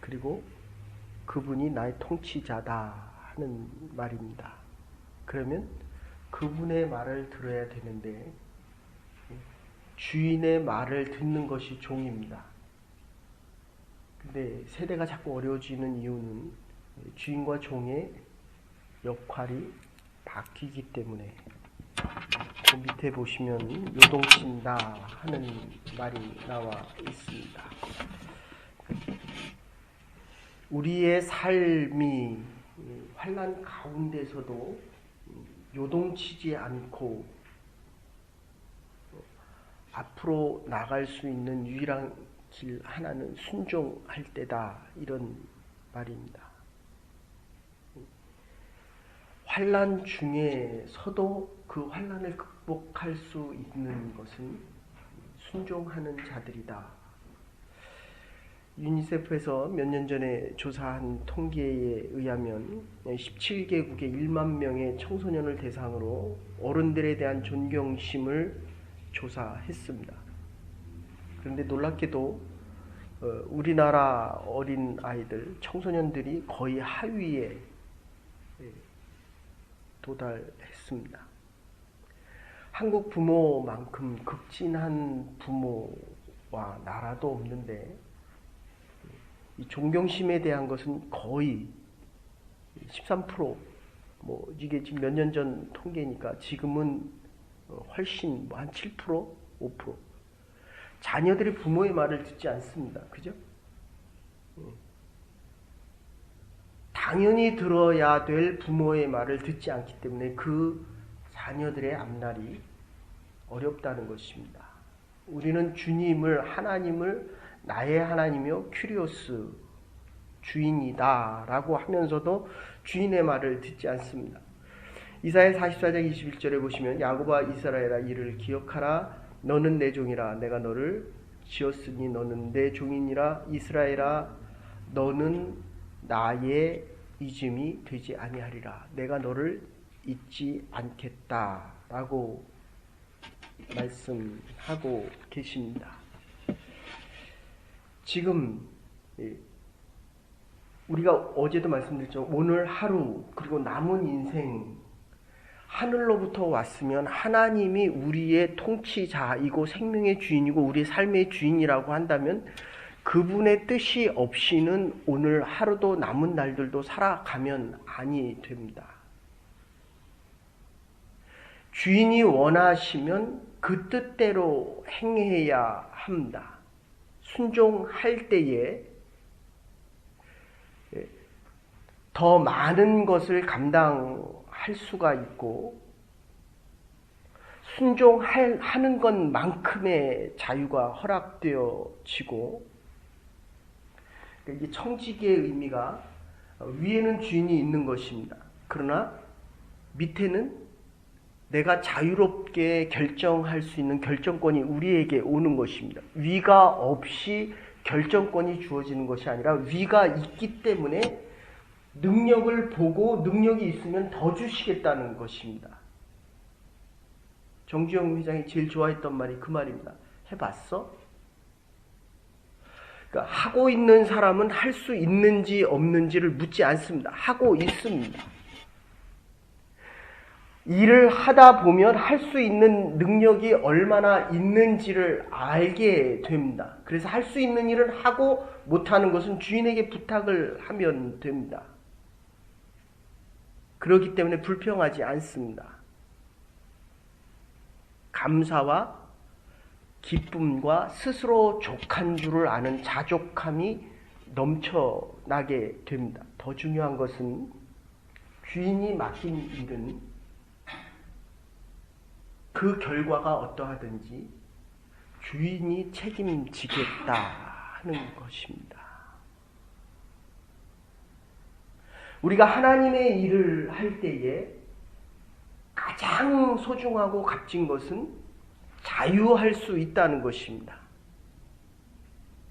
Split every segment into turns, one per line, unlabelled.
그리고 그분이 나의 통치자다 하는 말입니다. 그러면 그분의 말을 들어야 되는데 주인의 말을 듣는 것이 종입니다. 근데 세대가 자꾸 어려워지는 이유는 주인과 종의 역할이 바뀌기 때문에. 그 밑에 보시면 요동친다 하는 말이 나와 있습니다. 우리의 삶이 환난 가운데서도 요동치지 않고 앞으로 나갈 수 있는 유일한 길 하나는 순종할 때다, 이런 말입니다. 환난 중에서도 그 환난을 극복할 수 있는 것은 순종하는 자들이다. 유니세프에서 몇 년 전에 조사한 통계에 의하면 17개국의 1만 명의 청소년을 대상으로 어른들에 대한 존경심을 조사했습니다. 그런데 놀랍게도 우리나라 어린 아이들, 청소년들이 거의 하위에 도달했습니다. 한국 부모만큼 극진한 부모와 나라도 없는데 이 존경심에 대한 것은 거의 13%, 이게 지금 몇 년 전 통계니까 지금은 훨씬 한 7%, 5%. 자녀들이 부모의 말을 듣지 않습니다. 그죠? 당연히 들어야 될 부모의 말을 듣지 않기 때문에 그 자녀들의 앞날이 어렵다는 것입니다. 우리는 주님을, 하나님을 나의 하나님이요 큐리오스, 주인이다 라고 하면서도 주인의 말을 듣지 않습니다. 이사야 44장 21절에 보시면 야곱아 이스라엘아 이를 기억하라. 너는 내 종이라. 내가 너를 지었으니 너는 내 종이니라. 이스라엘아 너는 나의 잊음이 되지 아니하리라. 내가 너를 잊지 않겠다 라고 말씀하고 계십니다. 지금 우리가 어제도 말씀드렸죠. 오늘 하루 그리고 남은 인생 하늘로부터 왔으면 하나님이 우리의 통치자이고 생명의 주인이고 우리의 삶의 주인이라고 한다면 그분의 뜻이 없이는 오늘 하루도 남은 날들도 살아가면 아니 됩니다. 주인이 원하시면 그 뜻대로 행해야 합니다. 순종할 때에 더 많은 것을 감당할 수가 있고 순종하는 것만큼의 자유가 허락되어지고, 이게 청지기의 의미가 위에는 주인이 있는 것입니다. 그러나 밑에는 내가 자유롭게 결정할 수 있는 결정권이 우리에게 오는 것입니다. 위가 없이 결정권이 주어지는 것이 아니라 위가 있기 때문에 능력을 보고 능력이 있으면 더 주시겠다는 것입니다. 정주영 회장이 제일 좋아했던 말이 그 말입니다. 해봤어? 그러니까 하고 있는 사람은 할 수 있는지 없는지를 묻지 않습니다. 하고 있습니다. 일을 하다 보면 할 수 있는 능력이 얼마나 있는지를 알게 됩니다. 그래서 할 수 있는 일을 하고 못하는 것은 주인에게 부탁을 하면 됩니다. 그렇기 때문에 불평하지 않습니다. 감사와 기쁨과 스스로 족한 줄을 아는 자족함이 넘쳐나게 됩니다. 더 중요한 것은 주인이 맡긴 일은 그 결과가 어떠하든지 주인이 책임지겠다 하는 것입니다. 우리가 하나님의 일을 할 때에 가장 소중하고 값진 것은 자유할 수 있다는 것입니다.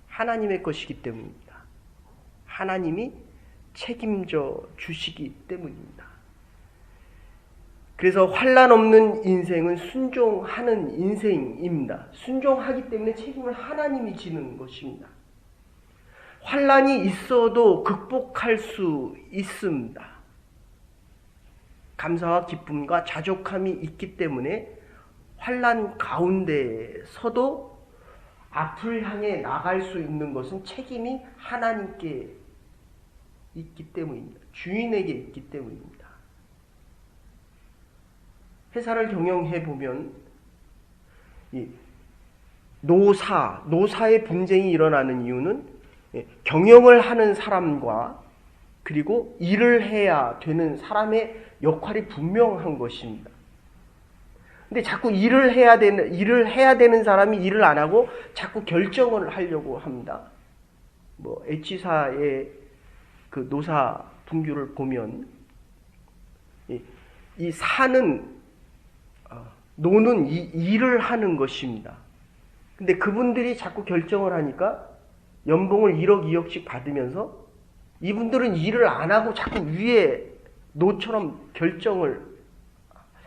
하나님의 것이기 때문입니다. 하나님이 책임져 주시기 때문입니다. 그래서 환난 없는 인생은 순종하는 인생입니다. 순종하기 때문에 책임을 하나님이 지는 것입니다. 환란이 있어도 극복할 수 있습니다. 감사와 기쁨과 자족함이 있기 때문에 환란 가운데서도 앞을 향해 나갈 수 있는 것은 책임이 하나님께 있기 때문입니다. 주인에게 있기 때문입니다. 회사를 경영해 보면 노사의 분쟁이 일어나는 이유는 경영을 하는 사람과 그리고 일을 해야 되는 사람의 역할이 분명한 것입니다. 근데 자꾸 일을 해야 되는 사람이 일을 안 하고 자꾸 결정을 하려고 합니다. H사의 그 노사 분규를 보면 이 노는 이 일을 하는 것입니다. 근데 그분들이 자꾸 결정을 하니까 연봉을 1억, 2억씩 받으면서 이분들은 일을 안 하고 자꾸 위에 노처럼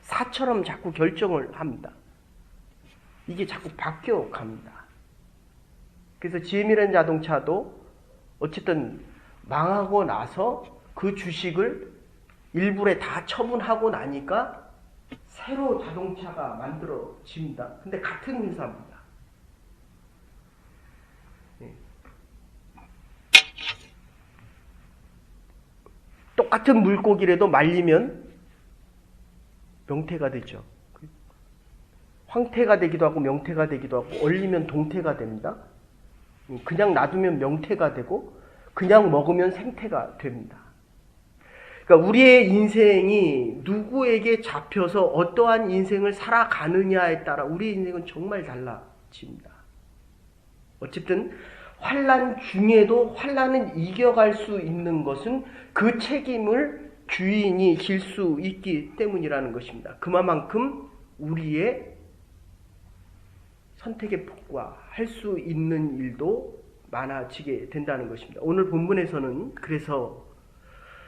사처럼 자꾸 결정을 합니다. 이게 자꾸 바뀌어 갑니다. 그래서 GM이라는 자동차도 어쨌든 망하고 나서 그 주식을 일부에 다 처분하고 나니까 새로 자동차가 만들어집니다. 근데 같은 회사입니다. 똑같은 물고기라도 말리면 명태가 되죠. 황태가 되기도 하고 명태가 되기도 하고 얼리면 동태가 됩니다. 그냥 놔두면 명태가 되고 그냥 먹으면 생태가 됩니다. 그러니까 우리의 인생이 누구에게 잡혀서 어떠한 인생을 살아가느냐에 따라 우리의 인생은 정말 달라집니다. 어쨌든 환난 중에도 환난을 이겨갈 수 있는 것은 그 책임을 주인이 질 수 있기 때문이라는 것입니다. 그만큼 우리의 선택의 폭과 할 수 있는 일도 많아지게 된다는 것입니다. 오늘 본문에서는 그래서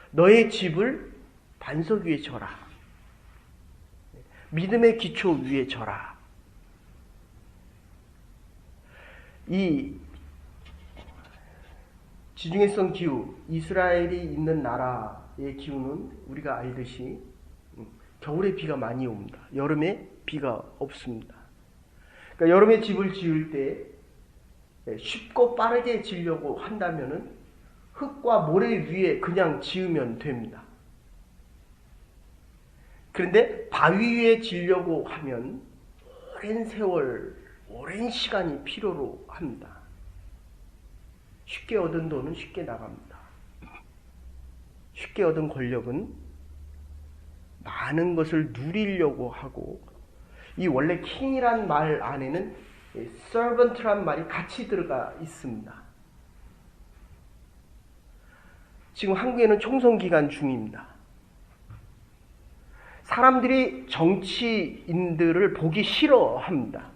너의 집을 반석 위에 져라. 믿음의 기초 위에 져라. 이 지중해성 기후, 이스라엘이 있는 나라의 기후는 우리가 알듯이 겨울에 비가 많이 옵니다. 여름에 비가 없습니다. 그러니까 여름에 집을 지을 때 쉽고 빠르게 지으려고 한다면은 흙과 모래 위에 그냥 지으면 됩니다. 그런데 바위 위에 지으려고 하면 오랜 세월, 오랜 시간이 필요로 합니다. 쉽게 얻은 돈은 쉽게 나갑니다. 쉽게 얻은 권력은 많은 것을 누리려고 하고, 이 원래 킹이란 말 안에는 servant란 말이 같이 들어가 있습니다. 지금 한국에는 총선 기간 중입니다. 사람들이 정치인들을 보기 싫어합니다.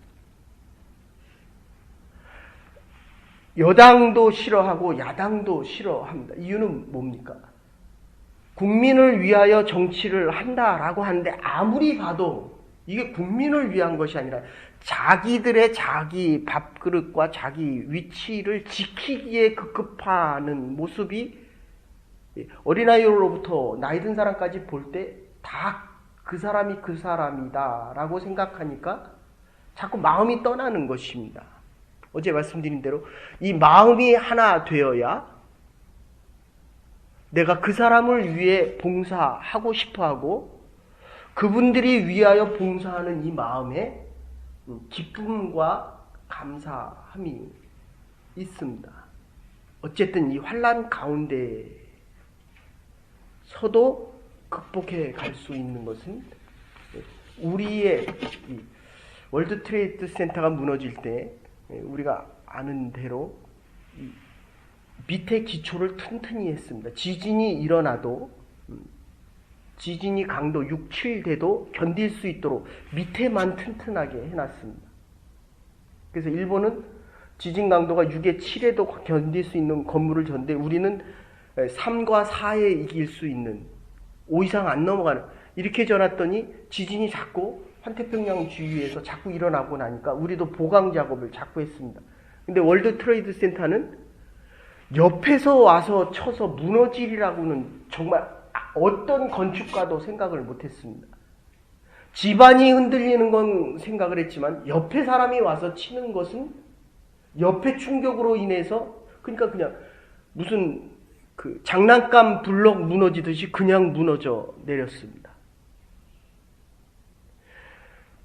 여당도 싫어하고 야당도 싫어합니다. 이유는 뭡니까? 국민을 위하여 정치를 한다라고 하는데 아무리 봐도 이게 국민을 위한 것이 아니라 자기들의 자기 밥그릇과 자기 위치를 지키기에 급급하는 모습이 어린아이로부터 나이 든 사람까지 볼 때 다 그 사람이 그 사람이다 라고 생각하니까 자꾸 마음이 떠나는 것입니다. 어제 말씀드린 대로 이 마음이 하나 되어야 내가 그 사람을 위해 봉사하고 싶어하고 그분들이 위하여 봉사하는 이 마음에 기쁨과 감사함이 있습니다. 어쨌든 이 환난 가운데서도 극복해 갈 수 있는 것은 우리의 월드 트레이드 센터가 무너질 때 우리가 아는 대로 밑에 기초를 튼튼히 했습니다. 지진이 일어나도 지진이 강도 6, 7대도 견딜 수 있도록 밑에만 튼튼하게 해놨습니다. 그래서 일본은 지진 강도가 6에 7에도 견딜 수 있는 건물을 졌는데 우리는 3과 4에 이길 수 있는 5 이상 안 넘어가는, 이렇게 져놨더니 지진이 자꾸 환태평양 주위에서 자꾸 일어나고 나니까 우리도 보강 작업을 자꾸 했습니다. 근데 월드 트레이드 센터는 옆에서 와서 쳐서 무너지리라고는 정말 어떤 건축가도 생각을 못했습니다. 집안이 흔들리는 건 생각을 했지만 옆에 사람이 와서 치는 것은 옆에 충격으로 인해서 그러니까 그냥 무슨 그 장난감 블럭 무너지듯이 그냥 무너져 내렸습니다.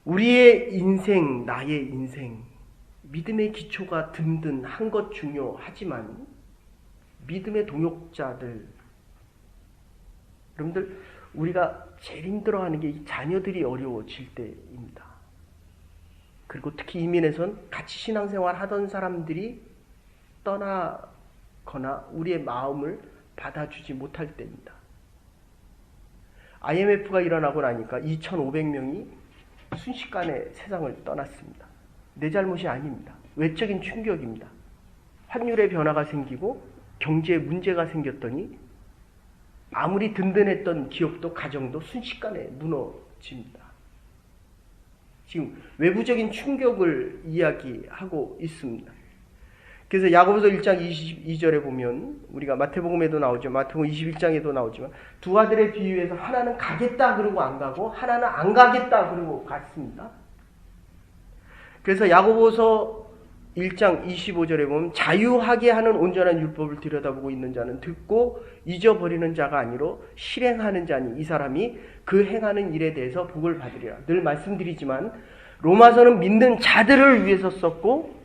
우리의 인생, 나의 인생, 믿음의 기초가 든든한 것 중요하지만 믿음의 동역자들, 여러분들 우리가 제일 힘들어하는 게 이 자녀들이 어려워질 때입니다. 그리고 특히 이민에선 같이 신앙생활 하던 사람들이 떠나거나 우리의 마음을 받아주지 못할 때입니다. IMF가 일어나고 나니까 2,500명이 순식간에 세상을 떠났습니다. 내 잘못이 아닙니다. 외적인 충격입니다. 환율의 변화가 생기고 경제에 문제가 생겼더니 아무리 든든했던 기업도 가정도 순식간에 무너집니다. 지금 외부적인 충격을 이야기하고 있습니다. 그래서 야고보서 1장 22절에 보면 우리가 마태복음에도 나오죠. 마태복음 21장에도 나오지만 두 아들의 비유에서 하나는 가겠다 그러고 안 가고 하나는 안 가겠다 그러고 갔습니다. 그래서 야고보서 1장 25절에 보면 자유하게 하는 온전한 율법을 들여다보고 있는 자는 듣고 잊어버리는 자가 아니로 실행하는 자니 이 사람이 그 행하는 일에 대해서 복을 받으리라. 늘 말씀드리지만 로마서는 믿는 자들을 위해서 썼고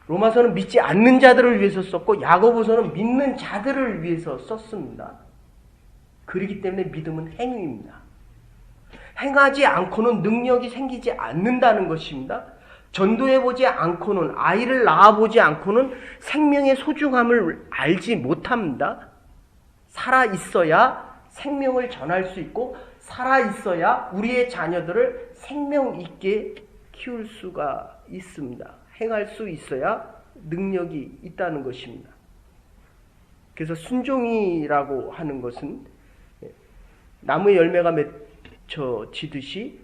로마서는 믿지 않는 자들을 위해서 썼고 야고보서는 믿는 자들을 위해서 썼습니다. 그렇기 때문에 믿음은 행위입니다. 행하지 않고는 능력이 생기지 않는다는 것입니다. 전도해보지 않고는, 아이를 낳아보지 않고는 생명의 소중함을 알지 못합니다. 살아있어야 생명을 전할 수 있고 살아있어야 우리의 자녀들을 생명 있게 키울 수가 있습니다. 행할 수 있어야 능력이 있다는 것입니다. 그래서 순종이라고 하는 것은 나무의 열매가 맺혀지듯이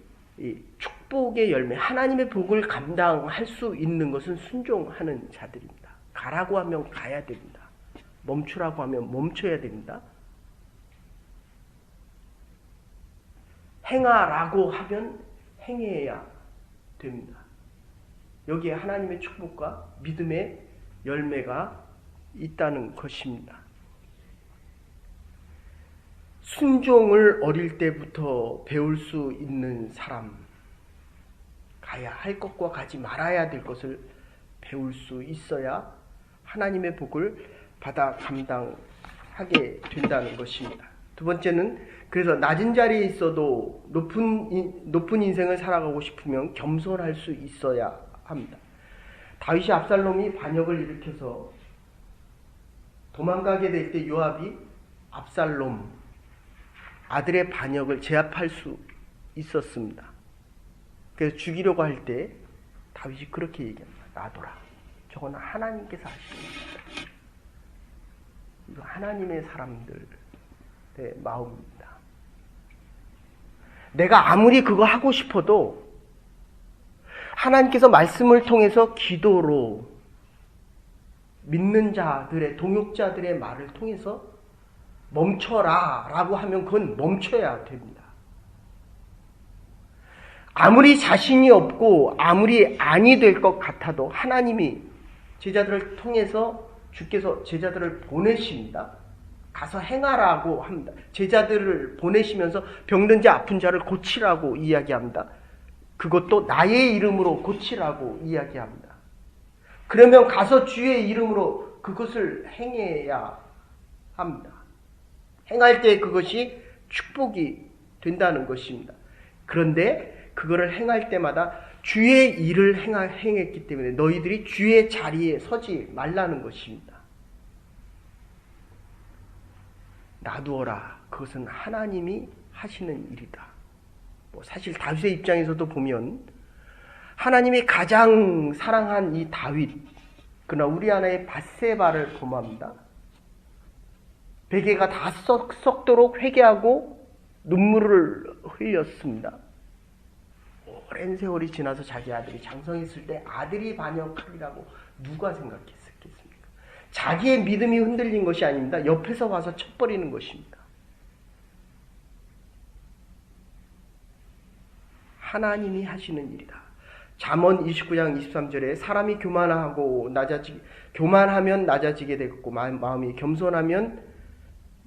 축복의 열매, 하나님의 복을 감당할 수 있는 것은 순종하는 자들입니다. 가라고 하면 가야 됩니다. 멈추라고 하면 멈춰야 됩니다. 행하라고 하면 행해야 됩니다. 여기에 하나님의 축복과 믿음의 열매가 있다는 것입니다. 순종을 어릴 때부터 배울 수 있는 사람, 가야 할 것과 가지 말아야 될 것을 배울 수 있어야 하나님의 복을 받아 감당하게 된다는 것입니다. 두 번째는 그래서 낮은 자리에 있어도 높은 인생을 살아가고 싶으면 겸손할 수 있어야 합니다. 다윗이 압살롬이 반역을 일으켜서 도망가게 될 때 요압이 압살롬 아들의 반역을 제압할 수 있었습니다. 그래서 죽이려고 할 때 다윗이 그렇게 얘기합니다. 놔둬라. 저건 하나님께서 하시는 겁니다. 이거 하나님의 사람들의 마음입니다. 내가 아무리 그거 하고 싶어도 하나님께서 말씀을 통해서 기도로 믿는 자들의 동역자들의 말을 통해서 멈춰라 라고 하면 그건 멈춰야 됩니다. 아무리 자신이 없고 아무리 아니 될 것 같아도 하나님이 제자들을 통해서 주께서 제자들을 보내십니다. 가서 행하라고 합니다. 제자들을 보내시면서 병든 자 아픈 자를 고치라고 이야기합니다. 그것도 나의 이름으로 고치라고 이야기합니다. 그러면 가서 주의 이름으로 그것을 행해야 합니다. 행할 때 그것이 축복이 된다는 것입니다. 그런데 그거를 행할 때마다 주의 일을 행했기 때문에 너희들이 주의 자리에 서지 말라는 것입니다. 놔두어라. 그것은 하나님이 하시는 일이다. 사실 다윗의 입장에서도 보면 하나님이 가장 사랑한 이 다윗, 그러나 우리 아내의 밧세바를 범합니다. 베개가 다 썩도록 회개하고 눈물을 흘렸습니다. 오랜 세월이 지나서 자기 아들이 장성했을 때 아들이 반역하리라고 누가 생각했겠습니까? 자기의 믿음이 흔들린 것이 아닙니다. 옆에서 와서 쳐버리는 것입니다. 하나님이 하시는 일이다. 잠언 29장 23절에 사람이 교만하면 낮아지게 되겠고 마음이 겸손하면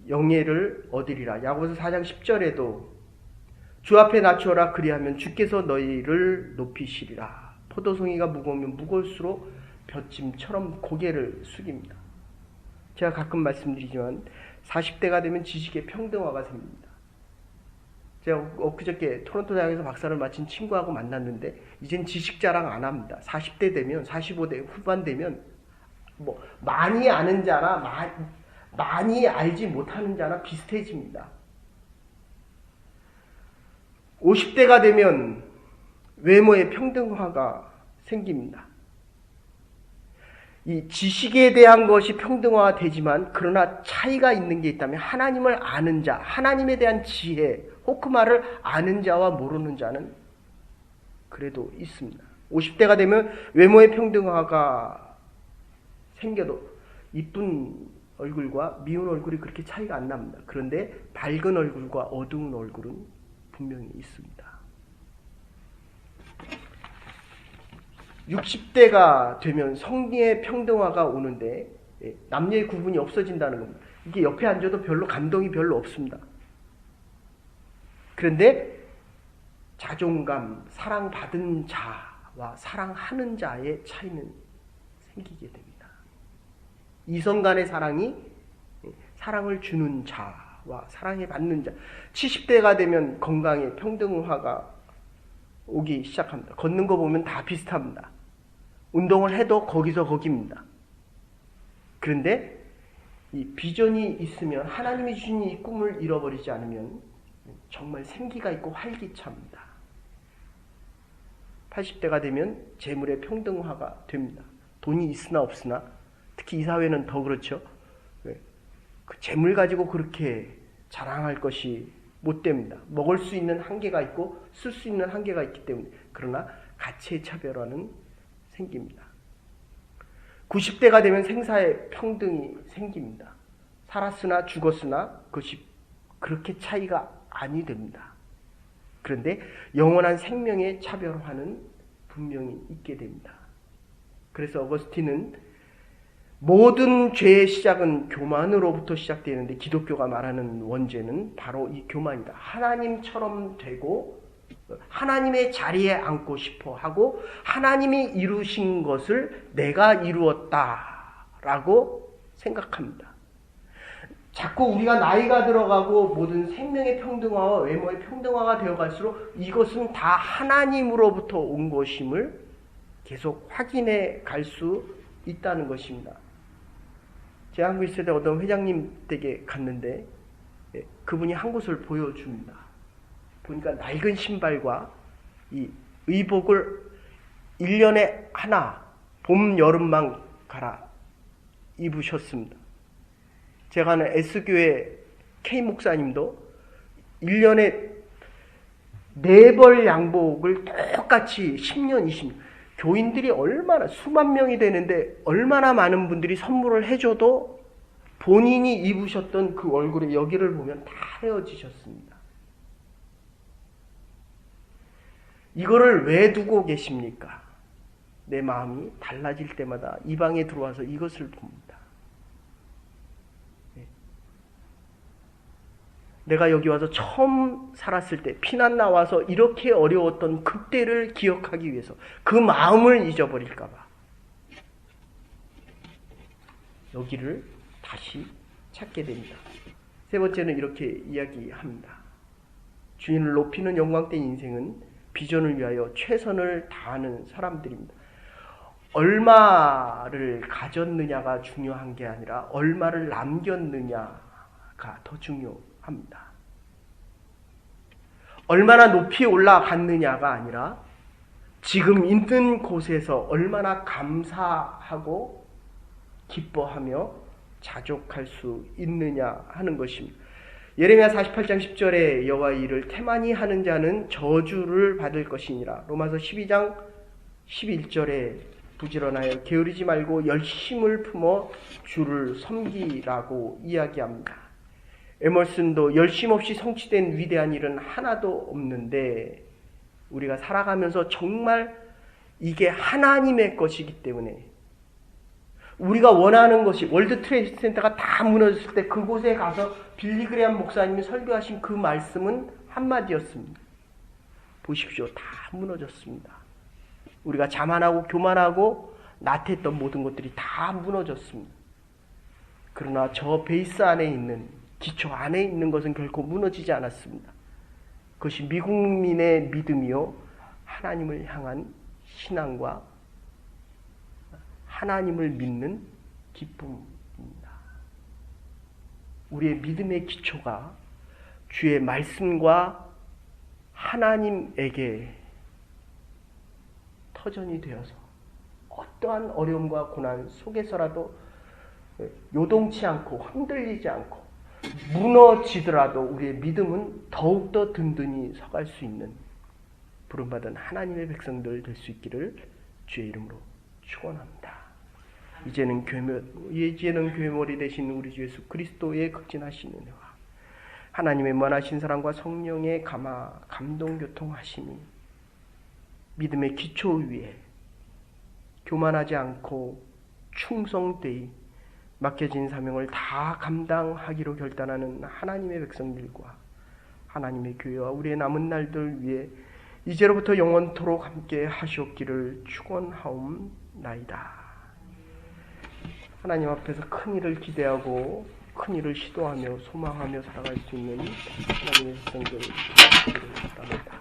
영예를 얻으리라. 야고보서 4장 10절에도 주 앞에 낮추어라 그리하면 주께서 너희를 높이시리라. 포도송이가 무거우면 무거울수록 볏짐처럼 고개를 숙입니다. 제가 가끔 말씀드리지만 40대가 되면 지식의 평등화가 생깁니다. 제가 엊그저께 토론토 대학에서 박사를 마친 친구하고 만났는데 이젠 지식 자랑 안 합니다. 40대 되면 45대 후반 되면 뭐 많이 아는 자나 많이 알지 못하는 자나 비슷해집니다. 50대가 되면 외모의 평등화가 생깁니다. 이 지식에 대한 것이 평등화가 되지만 그러나 차이가 있는 게 있다면 하나님을 아는 자, 하나님에 대한 지혜, 호크마를 아는 자와 모르는 자는 그래도 있습니다. 50대가 되면 외모의 평등화가 생겨도 이쁜 얼굴과 미운 얼굴이 그렇게 차이가 안 납니다. 그런데 밝은 얼굴과 어두운 얼굴은 분명히 있습니다. 60대가 되면 성리의 평등화가 오는데 남녀의 구분이 없어진다는 겁니다. 이게 옆에 앉아도 별로 감동이 별로 없습니다. 그런데 자존감, 사랑받은 자와 사랑하는 자의 차이는 생기게 됩니다. 이성 간의 사랑이 사랑을 주는 자와 사랑에 받는 자. 70대가 되면 건강의 평등화가 오기 시작합니다. 걷는 거 보면 다 비슷합니다. 운동을 해도 거기서 거기입니다. 그런데 이 비전이 있으면 하나님이 주신 이 꿈을 잃어버리지 않으면 정말 생기가 있고 활기차입니다. 80대가 되면 재물의 평등화가 됩니다. 돈이 있으나 없으나 특히 이 사회는 더 그렇죠. 그 재물 가지고 그렇게 자랑할 것이 못 됩니다. 먹을 수 있는 한계가 있고 쓸 수 있는 한계가 있기 때문에. 그러나 가치의 차별화는 생깁니다. 90대가 되면 생사의 평등이 생깁니다. 살았으나 죽었으나 그것이 그렇게 차이가 아니 됩니다. 그런데 영원한 생명의 차별화는 분명히 있게 됩니다. 그래서 어거스틴은 모든 죄의 시작은 교만으로부터 시작되는데 기독교가 말하는 원죄는 바로 이 교만이다. 하나님처럼 되고 하나님의 자리에 앉고 싶어 하고 하나님이 이루신 것을 내가 이루었다라고 생각합니다. 자꾸 우리가 나이가 들어가고 모든 생명의 평등화와 외모의 평등화가 되어갈수록 이것은 다 하나님으로부터 온 것임을 계속 확인해 갈 수 있다는 것입니다. 제가 한국에 있을 때 어떤 회장님 댁에 갔는데 그분이 한 곳을 보여줍니다. 보니까 낡은 신발과 이 의복을 1년에 하나 봄 여름만 갈아 입으셨습니다. 제가 아는 S교회 K 목사님도 1년에 4벌 양복을 똑같이 10년, 20년 교인들이 얼마나 수만 명이 되는데 얼마나 많은 분들이 선물을 해줘도 본인이 입으셨던 그 얼굴에 여기를 보면 다 헤어지셨습니다. 이거를 왜 두고 계십니까? 내 마음이 달라질 때마다 이 방에 들어와서 이것을 봅니다. 내가 여기 와서 처음 살았을 때 피난 나와서 이렇게 어려웠던 그때를 기억하기 위해서 그 마음을 잊어버릴까 봐 여기를 다시 찾게 됩니다. 세 번째는 이렇게 이야기합니다. 주인을 높이는 영광된 인생은 비전을 위하여 최선을 다하는 사람들입니다. 얼마를 가졌느냐가 중요한 게 아니라 얼마를 남겼느냐가 더 중요합니다. 얼마나 높이 올라갔느냐가 아니라 지금 있는 곳에서 얼마나 감사하고 기뻐하며 자족할 수 있느냐 하는 것입니다. 예레미야 48장 10절에 여호와 일을 태만히 하는 자는 저주를 받을 것이니라. 로마서 12장 11절에 부지런하여 게으르지 말고 열심을 품어 주를 섬기라고 이야기합니다. 에머슨도 열심 없이 성취된 위대한 일은 하나도 없는데 우리가 살아가면서 정말 이게 하나님의 것이기 때문에 우리가 원하는 것이 월드 트레이드 센터가 다 무너졌을 때 그곳에 가서 빌리 그레함 목사님이 설교하신 그 말씀은 한마디였습니다. 보십시오. 다 무너졌습니다. 우리가 자만하고 교만하고 나태했던 모든 것들이 다 무너졌습니다. 그러나 저 베이스 안에 있는 기초 안에 있는 것은 결코 무너지지 않았습니다. 그것이 미국민의 믿음이요 하나님을 향한 신앙과 하나님을 믿는 기쁨입니다. 우리의 믿음의 기초가 주의 말씀과 하나님에게 터전이 되어서 어떠한 어려움과 고난 속에서라도 요동치 않고 흔들리지 않고 무너지더라도 우리의 믿음은 더욱더 든든히 서갈 수 있는 부름받은 하나님의 백성들 될 수 있기를 주의 이름으로 축원합니다. 이제는 교회머리 되신 우리 주 예수 그리스도의 극진하신 은혜와 하나님의 무한하신 사랑과 성령의 감동 교통하심이 믿음의 기초 위에 교만하지 않고 충성되이 맡겨진 사명을 다 감당하기로 결단하는 하나님의 백성들과 하나님의 교회와 우리의 남은 날들 위해 이제로부터 영원토록 함께 하시옵기를 축원하옵나이다. 하나님 앞에서 큰 일을 기대하고 큰 일을 시도하며 소망하며 살아갈 수 있는 하나님의 백성들 되기를 바랍니다.